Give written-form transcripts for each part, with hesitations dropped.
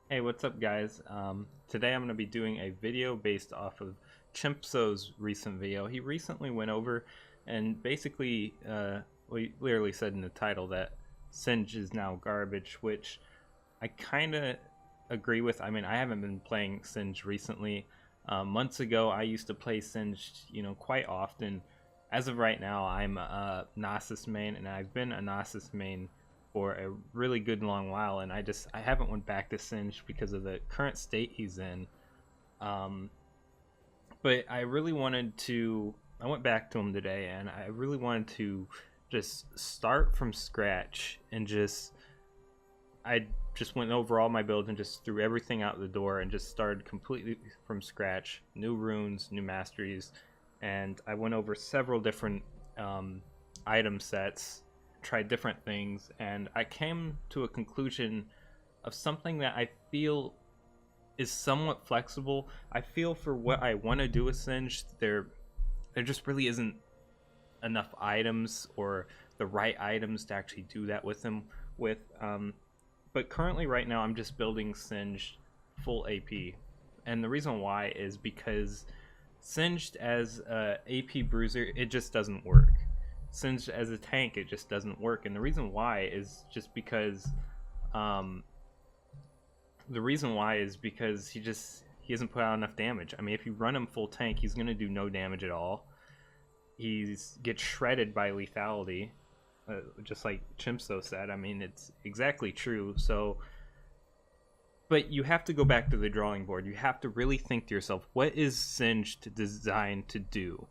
Hey, what's up, guys? Today I'm going to be doing a video based off of Chimpso's recent video. He recently went over and basically, we literally said in the title that Singe is now garbage, which I kind of agree with. I mean, I haven't been playing Singe recently. Months ago, I used to play Singe, quite often. As of right now, I'm a Gnosis main, and I've been a Gnosis main for a really good long while, and I haven't went back to Singe because of the current state he's in. Um, but I really wanted to. I went back to him today, and I really wanted to just start from scratch and I just went over all my builds and just threw everything out the door and just started completely from scratch. New runes, new masteries, and I went over several different item sets, tried different things, and I came to a conclusion of something that I feel is somewhat flexible. I feel for what I want to do with Singed, there just really isn't enough items or the right items to actually do that with them with. But currently, right now, I'm just building Singed full AP, and the reason why is because Singed as a AP bruiser, it just doesn't work. Singed as a tank, it just doesn't work, and the reason why is just because um, he hasn't put out enough damage. I mean, if you run him full tank, he's gonna do no damage at all. He's gets shredded by lethality, just like Chimpso said. I mean, it's exactly true. So, but you have to go back to the drawing board. You have to really think to yourself, what is Singed designed to do?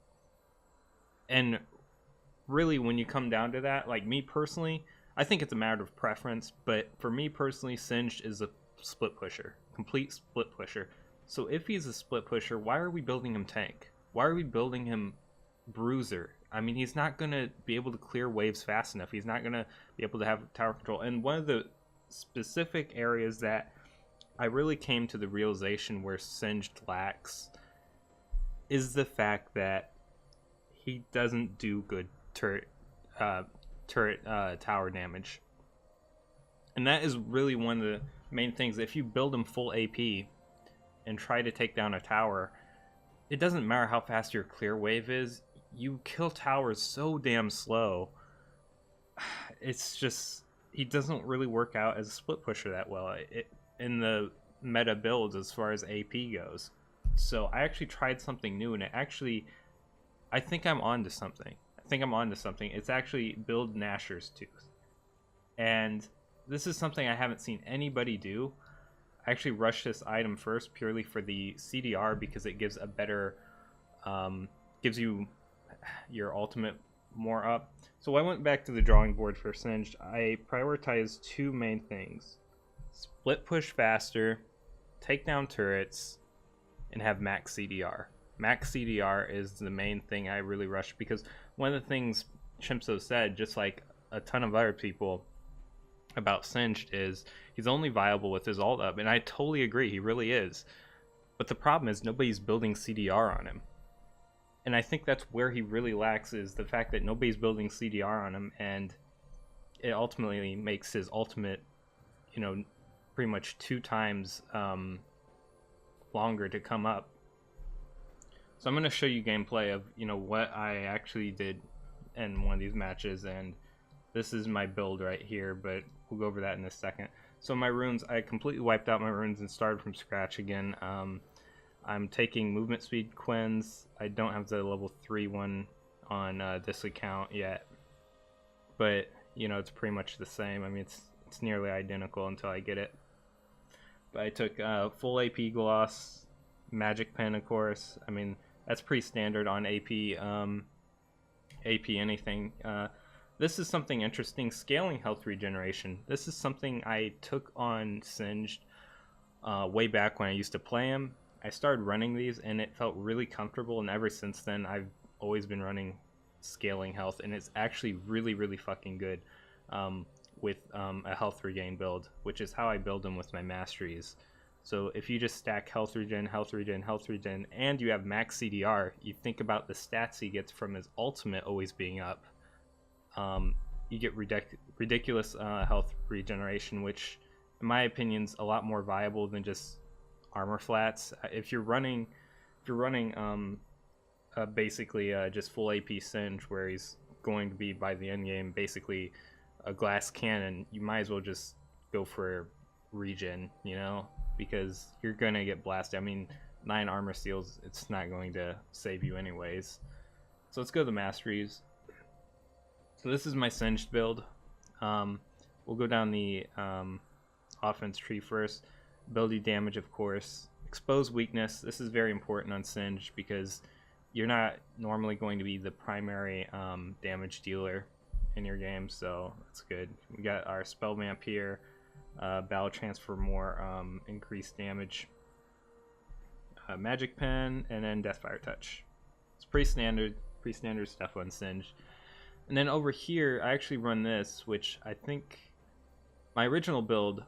And really, when you come down to that, like me personally, I think it's a matter of preference. But for me personally, Singed is a split pusher, complete split pusher. So if he's a split pusher, why are we building him tank? Why are we building him bruiser? I mean, he's not going to be able to clear waves fast enough. He's not going to be able to have tower control. And one of the specific areas that I really came to the realization where Singed lacks is the fact that he doesn't do good uh, turret tower damage. And that is really one of the main things. If you build him full AP and try to take down a tower, it doesn't matter how fast your clear wave is. You kill towers so damn slow. It's just he doesn't really work out as a split pusher that well in the meta builds as far as AP goes. So I actually tried something new, and I think I'm onto something. It's actually build Gnasher's Tooth, and this is something I haven't seen anybody do. I actually rushed this item first purely for the CDR because it gives a better, gives you your ultimate more up. So I went back to the drawing board for Singed. I prioritized two main things: split push faster, take down turrets, and have max CDR. Max CDR is the main thing I really rushed because one of the things Chimpso said, just like a ton of other people about Singed, is he's only viable with his ult up, and I totally agree, he really is. But the problem is nobody's building CDR on him. And I think that's where he really lacks, is the fact that nobody's building CDR on him, and it ultimately makes his ultimate, pretty much 2 times longer to come up. So I'm going to show you gameplay of, what I actually did in one of these matches, and this is my build right here, but we'll go over that in a second. So my runes, I completely wiped out my runes and started from scratch again. I'm taking movement speed Quins. I don't have the level 3 one on this account yet, but it's pretty much the same. I mean, it's nearly identical until I get it. But I took full AP gloss, magic pen, of course. I mean, that's pretty standard on AP anything. This is something interesting: scaling health regeneration. This is something I took on Singed way back when I used to play him. I started running these and it felt really comfortable, and ever since then I've always been running scaling health, and it's actually really, really fucking good with a health regain build, which is how I build them with my masteries. So if you just stack health regen, health regen, health regen, and you have max CDR, you think about the stats he gets from his ultimate always being up. You get ridiculous health regeneration, which in my opinion, a lot more viable than just armor flats. If you're running basically just full AP Singe, where he's going to be by the end game basically a glass cannon, you might as well just go for regen, you know, because you're gonna get blasted. I mean, 9 armor steals, it's not going to save you anyways. So let's go to the masteries. So this is my Singed build. We'll go down the offense tree first. Ability damage, of course. Expose weakness. This is very important on Singed because you're not normally going to be the primary damage dealer in your game, so that's good. We got our spell vamp here. Battle transfer, more increased damage. Magic pen, and then Deathfire touch. It's pretty standard stuff on Singed. And then over here, I actually run this, which I think my original build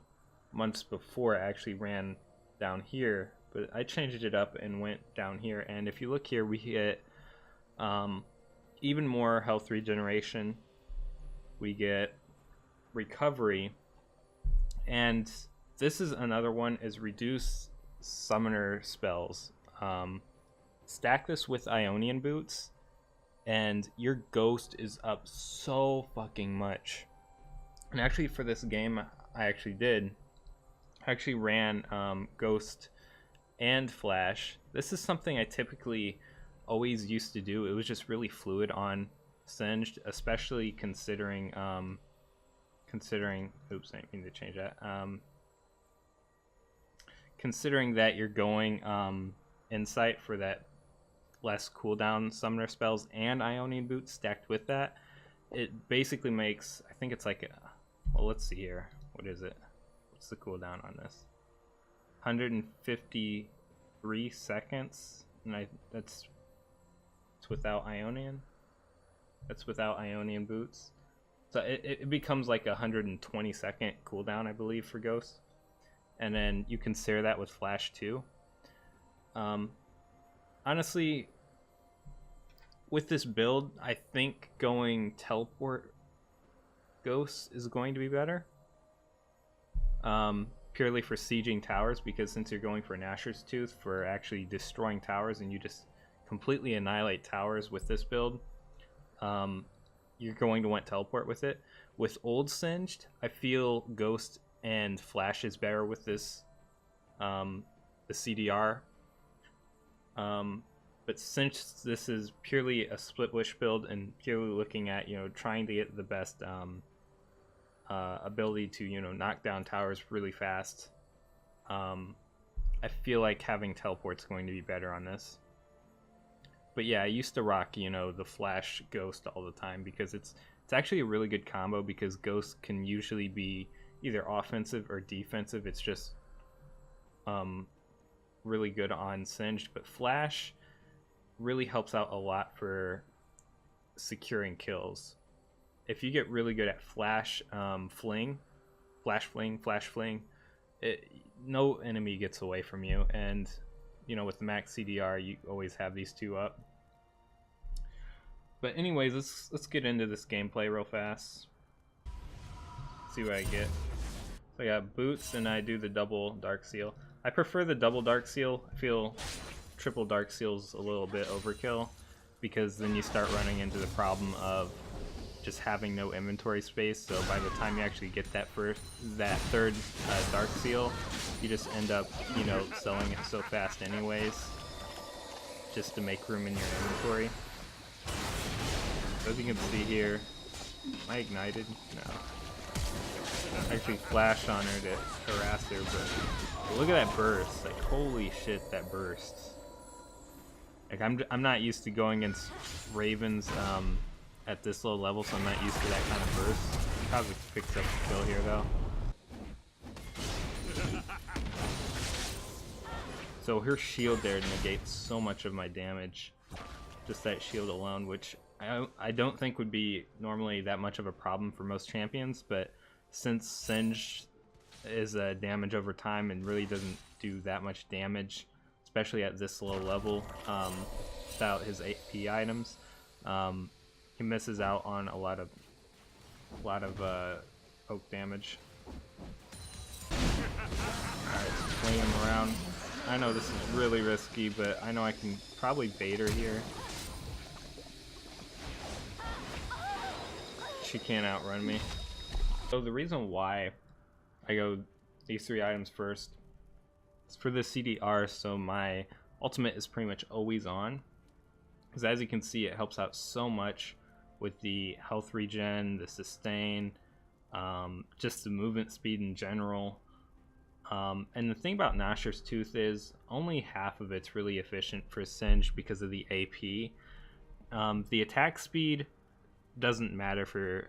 months before I actually ran down here, but I changed it up and went down here. And if you look here, we get even more health regeneration. We get recovery, and this is another one, is reduce summoner spells. Stack this with Ionian boots, and your ghost is up so fucking much. And actually for this game, I actually ran ghost and flash. This is something I typically always used to do. It was just really fluid on Singed, especially considering oops, I didn't mean to change that. Considering that you're going insight for that less cooldown summoner spells and Ionian boots stacked with that, it basically makes, I think it's like well, let's see here, what is it, what's the cooldown on this? 153 seconds, and that's without Ionian. That's without Ionian boots. So it becomes like a 120 second cooldown, I believe, for Ghost. And then you consider that with Flash too. Honestly, with this build, I think going Teleport Ghost is going to be better. Purely for sieging towers, because since you're going for Nashor's Tooth for actually destroying towers, and you just completely annihilate towers with this build, you're going to want Teleport with it. With Old Singed, I feel Ghost and Flash is better with this, the CDR. But since this is purely a split wish build and purely looking at, trying to get the best ability to, knock down towers really fast, I feel like having Teleport's going to be better on this. But yeah, I used to rock, the Flash Ghost all the time because it's actually a really good combo, because Ghost can usually be either offensive or defensive. It's just really good on Singed, but Flash really helps out a lot for securing kills. If you get really good at Flash Fling, no enemy gets away from you, and with the max CDR, you always have these two up. But anyways, let's get into this gameplay real fast. See what I get. So I got boots, and I do the double Dark Seal. I prefer the double Dark Seal. I feel triple Dark Seal's a little bit overkill, because then you start running into the problem of just having no inventory space. So by the time you actually get that third Dark Seal, you just end up, selling it so fast anyways, just to make room in your inventory. So as you can see here, am I ignited? No. I actually flashed on her to harass her, but look at that burst. Like, holy shit, that burst. Like, I'm not used to going against Ravens at this low level, so I'm not used to that kind of burst. Probably picks up the kill here though. So her shield there negates so much of my damage. Just that shield alone, which I don't think would be normally that much of a problem for most champions, but since Singe is a damage over time and really doesn't do that much damage, especially at this low level, without his AP items, he misses out on a lot of poke damage. Alright, swing him around. I know this is really risky, but I know I can probably bait her here. She can't outrun me. So the reason why I go these 3 items first is for the CDR, so my ultimate is pretty much always on. Because as you can see, it helps out so much with the health regen, the sustain, just the movement speed in general. And the thing about Gnasher's Tooth is only half of it's really efficient for Singe because of the AP. The attack speed doesn't matter for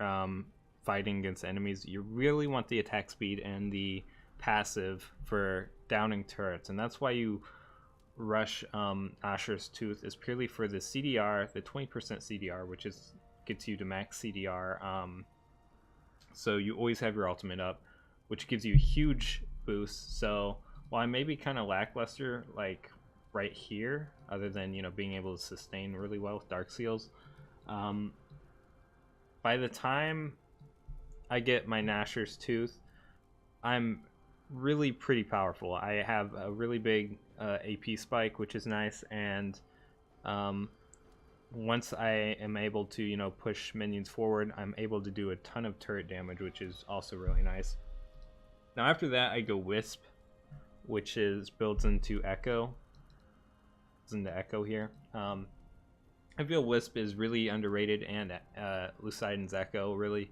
fighting against enemies. You really want the attack speed and the passive for downing turrets, and that's why you rush Gnasher's Tooth, is purely for the CDR, the 20% CDR, which is gets you to max CDR. So you always have your ultimate up, which gives you huge boosts. So while I may be kind of lackluster like right here, other than, you know, being able to sustain really well with Dark Seals, by the time I get my Gnasher's Tooth, I'm really pretty powerful. I have a really big AP spike, which is nice, and once I am able to, you know, push minions forward, I'm able to do a ton of turret damage, which is also really nice. Now after that, I go Wisp, which is builds into Echo. It's into Echo here. I feel Wisp is really underrated, and Lucidon's Echo really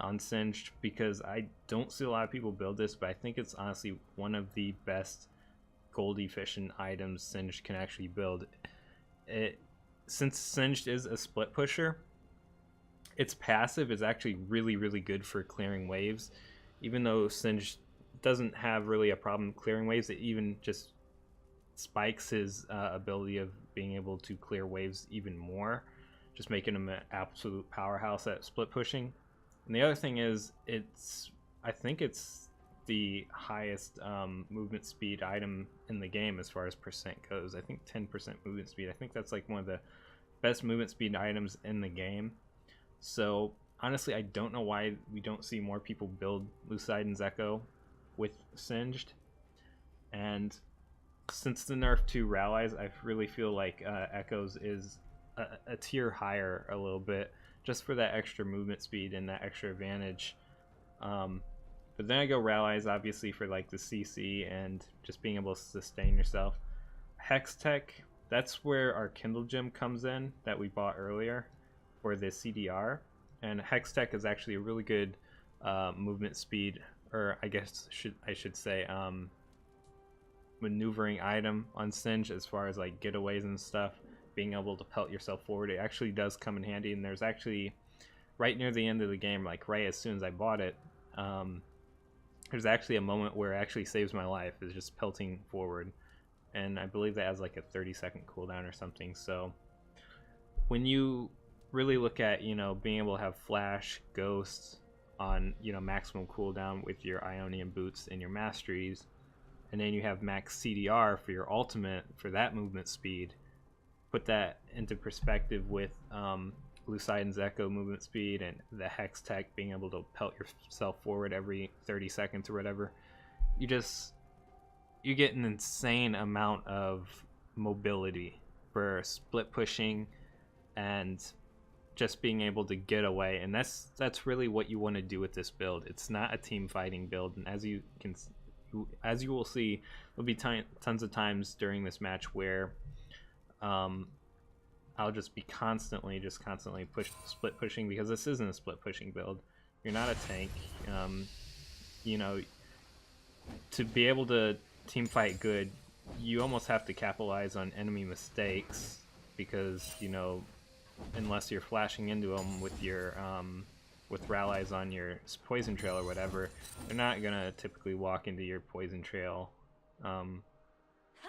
unsinged, because I don't see a lot of people build this, but I think it's honestly one of the best gold efficient items Singed can actually build. Since Singed is a split pusher, its passive is actually really good for clearing waves. Even though Singed doesn't have really a problem clearing waves, it even just spikes his ability of being able to clear waves even more, just making him an absolute powerhouse at split pushing. And the other thing is, I think it's the highest movement speed item in the game as far as percent goes. I think 10% movement speed. I think that's like one of the best movement speed items in the game. So honestly, I don't know why we don't see more people build Lucidon's Echo with Singed. And since the nerf to Rallies, I really feel like Echoes is a tier higher a little bit, just for that extra movement speed and that extra advantage. But then I go Rallies, obviously, for like the CC and just being able to sustain yourself. Hex Tech, that's where our Kindle Gem comes in that we bought earlier for the CDR. And Hex Tech is actually a really good movement speed, or I guess I should say maneuvering item on Singe, as far as like getaways and stuff. Being able to pelt yourself forward, it actually does come in handy. And there's actually, right near the end of the game, like right as soon as I bought it, there's actually a moment where it actually saves my life, is just pelting forward. And I believe that has like a 30-second cooldown or something. So when you really look at, you know, being able to have flash, ghosts on, you know, maximum cooldown with your Ionian boots and your masteries, and then you have max CDR for your ultimate for that movement speed, put that into perspective with Lucidon's Echo movement speed and the Hex Tech being able to pelt yourself forward every 30 seconds or whatever, you get an insane amount of mobility for split pushing and just being able to get away. And that's really what you want to do with this build. It's not a team fighting build, and as you will see, there'll be tons of times during this match where I'll just be constantly split pushing, because this isn't a split pushing build. You're not a tank. You know, to be able to team fight good, you almost have to capitalize on enemy mistakes, because, you know, unless you're flashing into them with your with rallies on your poison trail or whatever, they're not gonna typically walk into your poison trail.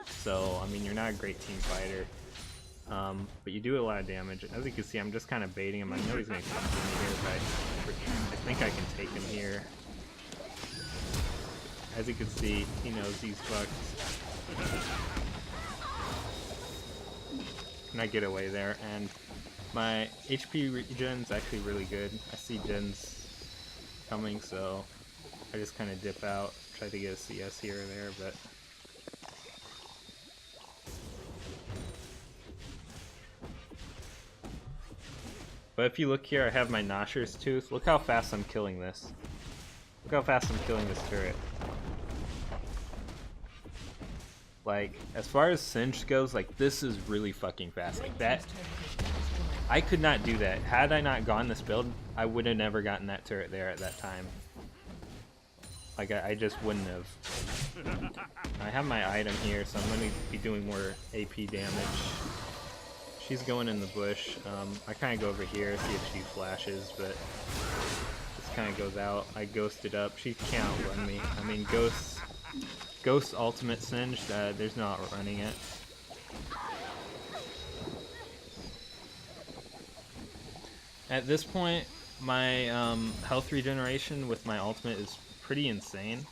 So I mean, you're not a great team fighter, but you do a lot of damage. As you can see, I'm just kind of baiting him. I know he's gonna come to me here, but I think I can take him here. As you can see, he knows he's fucked. And I get away there, and my HP regen's actually really good. I see gens coming, so I just kind of dip out. try to get a CS here or there, but if you look here, I have my Nosher's Tooth. Look how fast I'm killing this. Look how fast I'm killing this turret. Like, as far as Singed goes, like, this is really fucking fast. Like, that, I could not do that. Had I not gone this build, I would have never gotten that turret there at that time. Like, I just wouldn't have. I have my item here, so I'm going to be doing more AP damage. She's going in the bush. I kind of go over here, see if she flashes, but just kind of goes out. I ghosted up. She can't outrun me. I mean, Ghost ultimate Singed, there's no outrunning it. At this point, my health regeneration with my ultimate is pretty insane.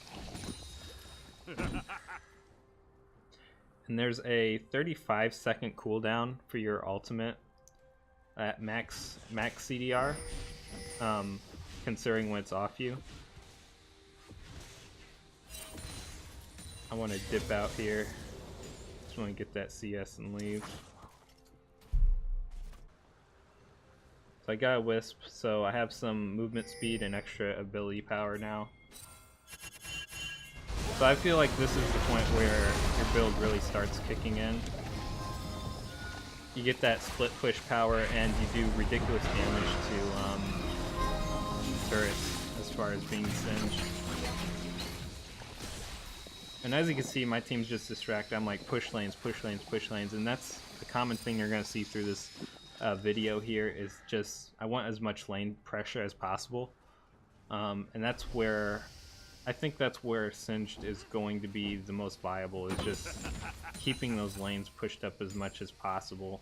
And there's a 35-second cooldown for your ultimate at max CDR, considering when it's off you. I want to dip out here. Just want to get that CS and leave. So I got a Wisp, so I have some movement speed and extra ability power now. So I feel like this is the point where your build really starts kicking in. You get that split push power and you do ridiculous damage to turrets as far as being Singed. And as you can see, my team's just distracted. I'm like push lanes, push lanes, push lanes, and that's the common thing you're going to see through this video here is just I want as much lane pressure as possible. And that's where I think that's where Singed is going to be the most viable, is just keeping those lanes pushed up as much as possible.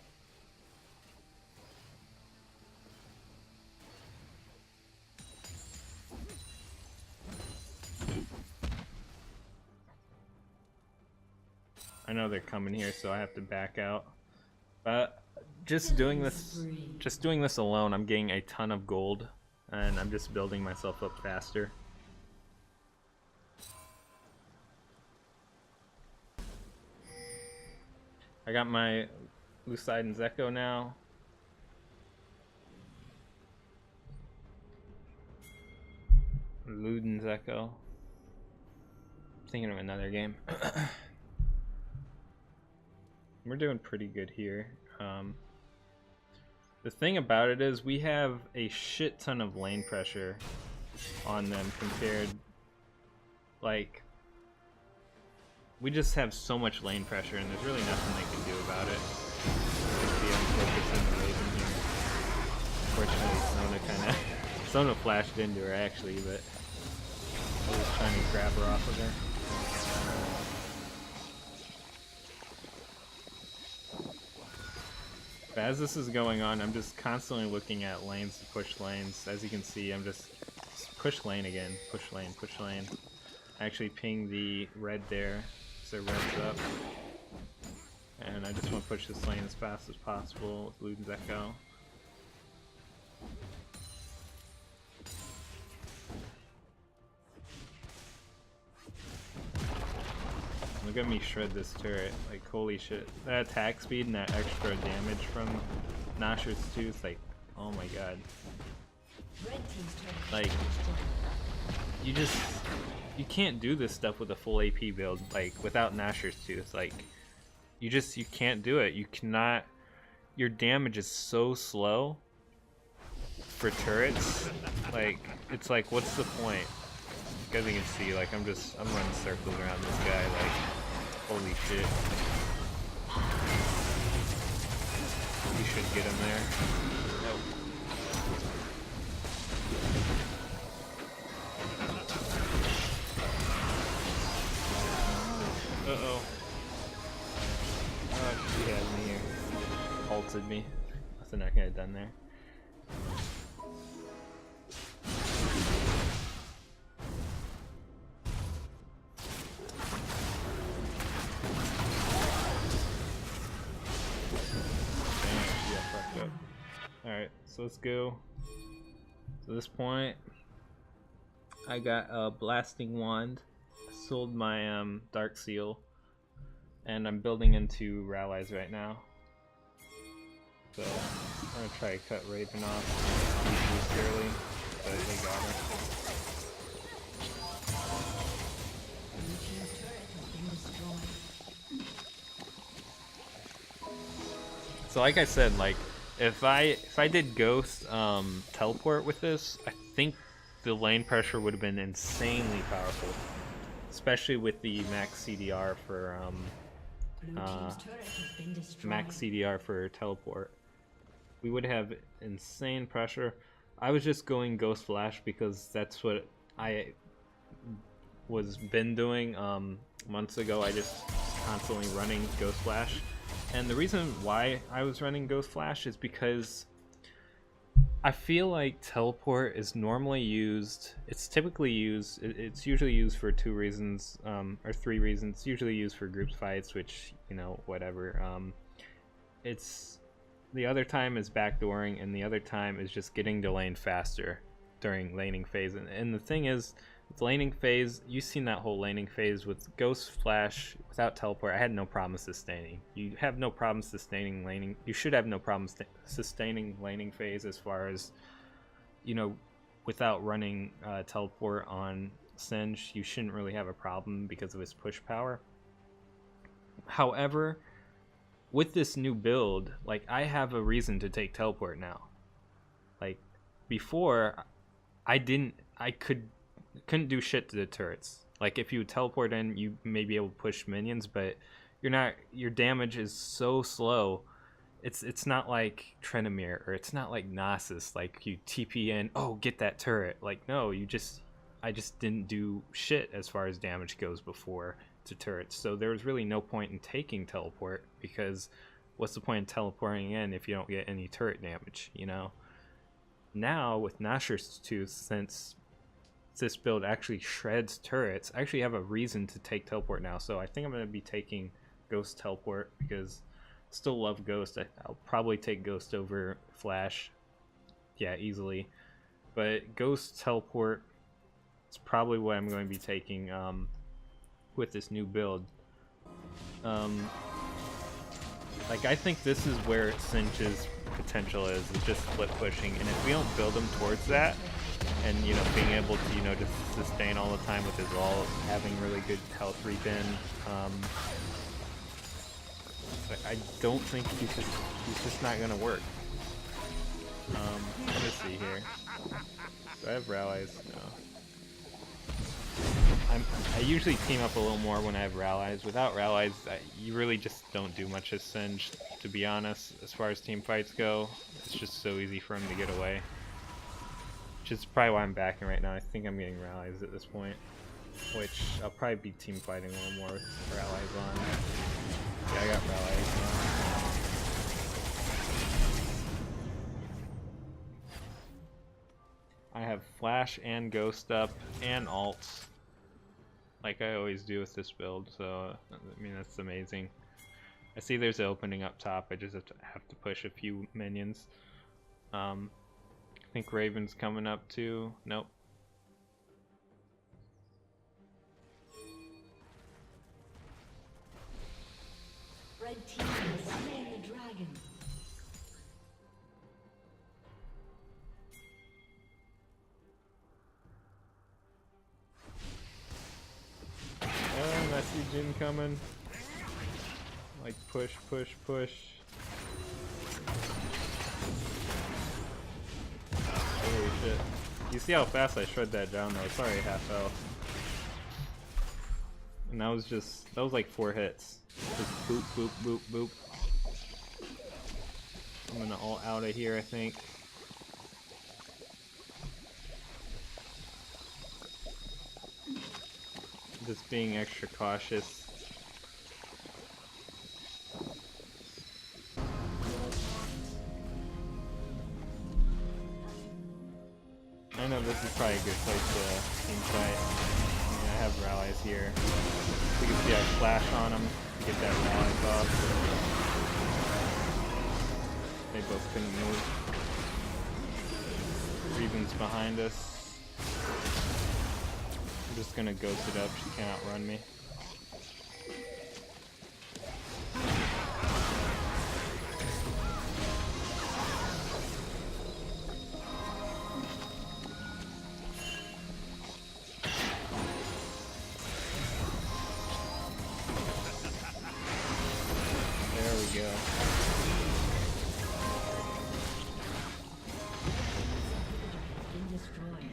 I know they're coming here, so I have to back out. But just doing this alone, I'm getting a ton of gold, and I'm just building myself up faster. I got my Lucidan's Echo now. Luden's Echo. I'm thinking of another game. We're doing pretty good here. The thing about it is we have a shit ton of lane pressure on them compared, like, we just have so much lane pressure and there's really nothing they can do about it. See, I'm focusing the Raven here. Unfortunately, Sona flashed into her actually, but I was trying to grab her off of her. But as this is going on, I'm just constantly looking at lanes to push lanes. As you can see, I'm just push lane again, push lane, push lane. I actually ping the red there, so red's up. And I just want to push this lane as fast as possible with Luden's Echo. Look at me shred this turret, like holy shit. That attack speed and that extra damage from Nosher's Tooth, like, oh my god. Like, you can't do this stuff with a full AP build, like, without Nosher's Tooth. Like, you can't do it. You cannot, your damage is so slow for turrets. Like, it's like, what's the point? As you can see, like, I'm running circles around this guy, like, holy shit. You should get him there. Nope. Uh-oh. Oh, she had me here. Ulted me. Nothing I could have done there. Alright, so let's go. So at this point, I got a Blasting Wand, sold my Dark Seal, and I'm building into rallies right now. So I'm gonna try to cut Raven off early, but they got her. So like I said, like if I did Ghost teleport with this, I think the lane pressure would have been insanely powerful, especially with the max CDR for teleport. We would have insane pressure. I was just going Ghost Flash because that's what I was been doing months ago. I just constantly running Ghost Flash, and the reason why I was running Ghost Flash is because I feel like teleport is normally used. It's typically used. It's usually used for 2 reasons, or 3 reasons. It's usually used for group fights, which, you know, whatever. It's the other time is backdooring, and the other time is just getting to lane faster during laning phase. And the thing is, with laning phase, you've seen that whole laning phase with Ghost Flash without teleport. I had no problem sustaining. You have no problem sustaining laning. You should have no problem sustaining laning phase as far as, you know, without running teleport on Singe. You shouldn't really have a problem because of his push power. However, with this new build, like, I have a reason to take teleport now. Like, before, I couldn't do shit to the turrets. Like, if you teleport in, you may be able to push minions, but your damage is so slow. It's not like Trenemir, or it's not like Nasus, like you TP in, oh, get that turret. Like, no, I just didn't do shit as far as damage goes before to turrets. So there was really no point in taking teleport, because what's the point in teleporting in if you don't get any turret damage, you know? Now with Nashor's Tooth, since this build actually shreds turrets, I actually have a reason to take teleport now. So I think I'm going to be taking Ghost teleport, because I still love Ghost. I'll probably take Ghost over Flash, yeah, easily, but Ghost teleport is probably what I'm going to be taking with this new build. Like, I think this is where Singe's potential is just split pushing, and if we don't build him towards that, and, you know, being able to, you know, just sustain all the time with his ult, having really good health repen, I don't think he's just not gonna work. Let me see here. Do I have rallies? No. I usually team up a little more when I have rallies. Without rallies, you really just don't do much as Singe, to be honest, as far as team fights go. It's just so easy for him to get away. Which is probably why I'm backing right now. I think I'm getting rallies at this point, which I'll probably be team fighting a little more with rallies on. Yeah, I got rallies now. I have Flash and Ghost up and ults, like I always do with this build, so I mean, that's amazing. I see there's an opening up top. I just have to push a few minions. I think Raven's coming up too. Nope. Red team has slain the dragon. Oh, I see Jin coming. Like, push, push, push. Holy shit. You see how fast I shred that down though? It's already half health. And that was like 4 hits. Just boop, boop, boop, boop. I'm gonna ult out of here, I think. Just being extra cautious. I know this is probably a good place to team fight. I mean, I have rallies here. You can see I flash on them to get that rallies off. They both couldn't move. Reven's behind us. just gonna ghost it up. She can't outrun me. There we go. Been destroyed.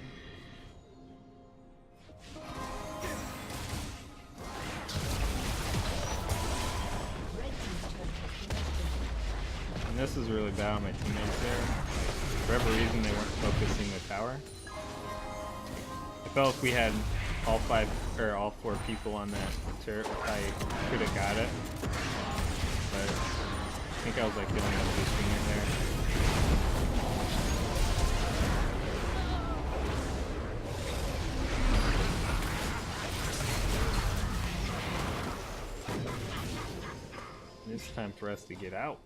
Red team's turret has been destroyed. And this is really bad on my teammates there. For whatever reason, they weren't focusing the tower. I felt if we had all four people on that turret, I could have got it. But I think I was like the only one boosting it there. It's time for us to get out.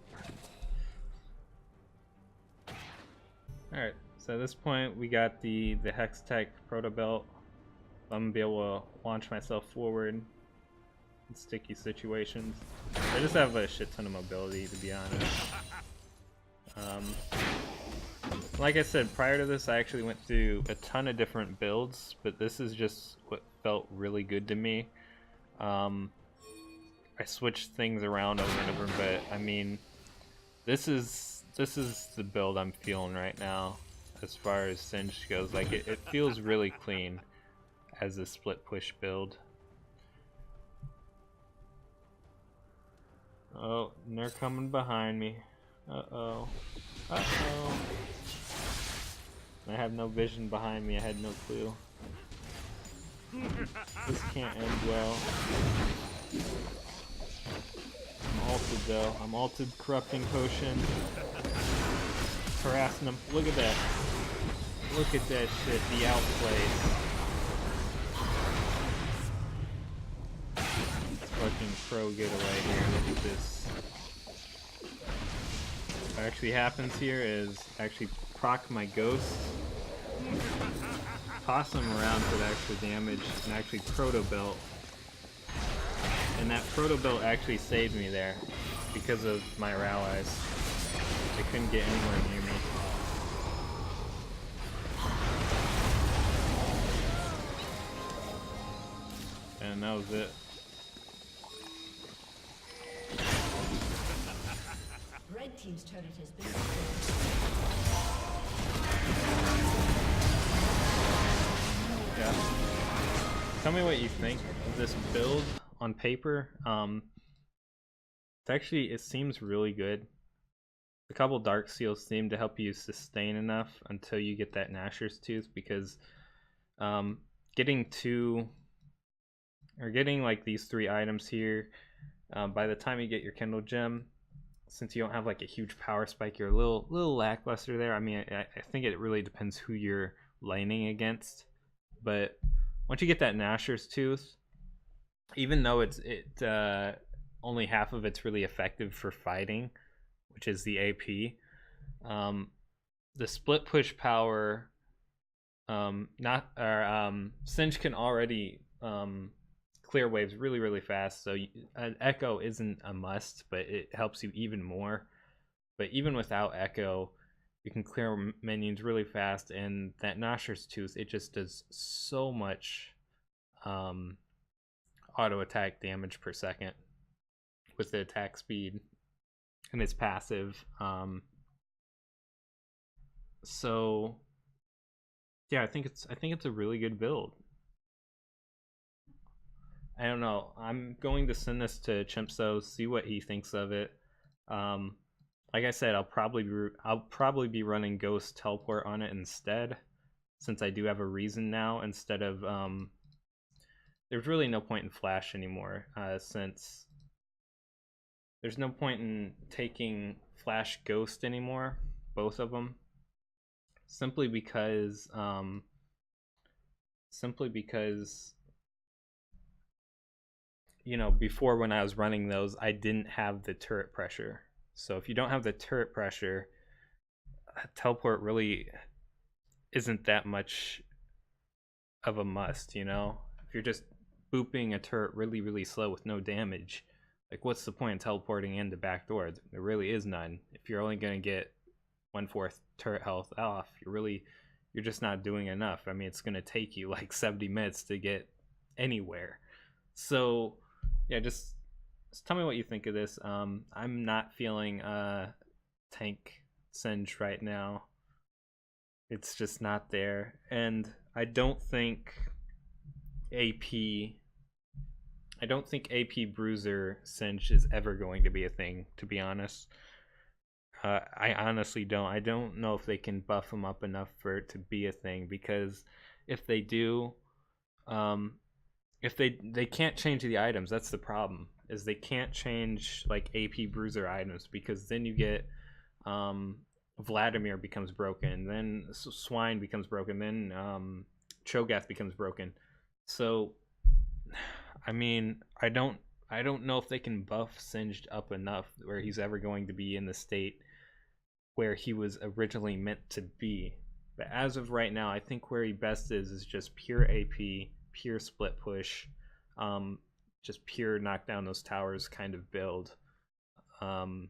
Alright, so at this point we got the Hex Tech Proto Belt. I'm gonna be able to launch myself forward in sticky situations. I just have a shit ton of mobility, to be honest. Like I said, prior to this I actually went through a ton of different builds, but this is just what felt really good to me. I switched things around over and over, but I mean, this is the build I'm feeling right now as far as Singe goes. Like it feels really clean as a split push build. Oh, and they're coming behind me. Uh-oh. Uh-oh. I have no vision behind me. I had no clue. This can't end well. I'm ulted though. I'm ulted corrupting potion. Harassing them. Look at that. Look at that shit. The outplay. Fucking pro getaway here. Look at this. What actually happens here is actually proc my ghost, toss them around for the extra damage, and actually proto belt. And that proto belt actually saved me there because of my allies. They couldn't get anywhere near me. And that was it. Red team's turret has been destroyed. Yeah. Tell me what you think of this build on paper. It seems really good. A couple Dark Seals seem to help you sustain enough until you get that Gnasher's Tooth, because getting like these 3 items here, by the time you get your Kindle Gem, since you don't have like a huge power spike, you're a little lackluster there. I mean, I think it really depends who you're laning against, but once you get that Gnasher's Tooth, even though only half of it's really effective for fighting, which is the AP, the split push power, Singe can already clear waves really fast, so an Echo isn't a must, but it helps you even more. But even without Echo, you can clear minions really fast, and that Gnasher's Tooth, it just does so much auto attack damage per second with the attack speed, and it's passive. So yeah, I think it's a really good build. I don't know. I'm going to send this to Chimpso, see what he thinks of it. Like I said, I'll probably be running Ghost Teleport on it instead, since I do have a reason now. Instead of there's really no point in Flash anymore, since there's no point in taking Flash Ghost anymore, both of them, simply because you know, before when I was running those, I didn't have the turret pressure. So if you don't have the turret pressure, teleport really isn't that much of a must, you know? If you're just booping a turret really, really slow with no damage, like what's the point in teleporting in the back door? There really is none. If you're only going to get 1/4 turret health off, you're just not doing enough. I mean, it's going to take you like 70 minutes to get anywhere. So yeah, just tell me what you think of this. I'm not feeling tank Singe right now. It's just not there, and I don't think AP. I don't think AP Bruiser Singe is ever going to be a thing. To be honest, I honestly don't. I don't know if they can buff him up enough for it to be a thing, because if they do, um, if they can't change the items, that's the problem. Is they can't change like AP Bruiser items, because then you get Vladimir becomes broken, then Swine becomes broken, then Cho'Gath becomes broken. So, I mean, I don't know if they can buff Singed up enough where he's ever going to be in the state where he was originally meant to be. But as of right now, I think where he best is just pure AP, pure split push, just pure knock down those towers kind of build. And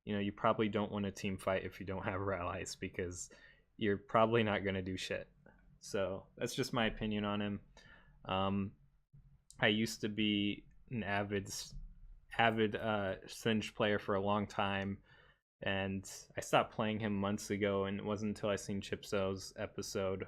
you probably don't want a team fight if you don't have allies, because you're probably not going to do shit. So that's just my opinion on him. I used to be an avid Singe player for a long time, and I stopped playing him months ago, and it wasn't until I seen Chimpso's episode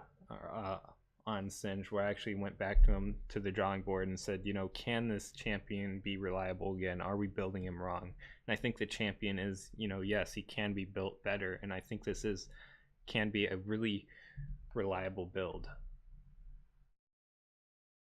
on Singe where I actually went back to him to the drawing board and said, can this champion be reliable again? Are we building him wrong? And I think the champion is, yes, he can be built better, and I think this can be a really reliable build.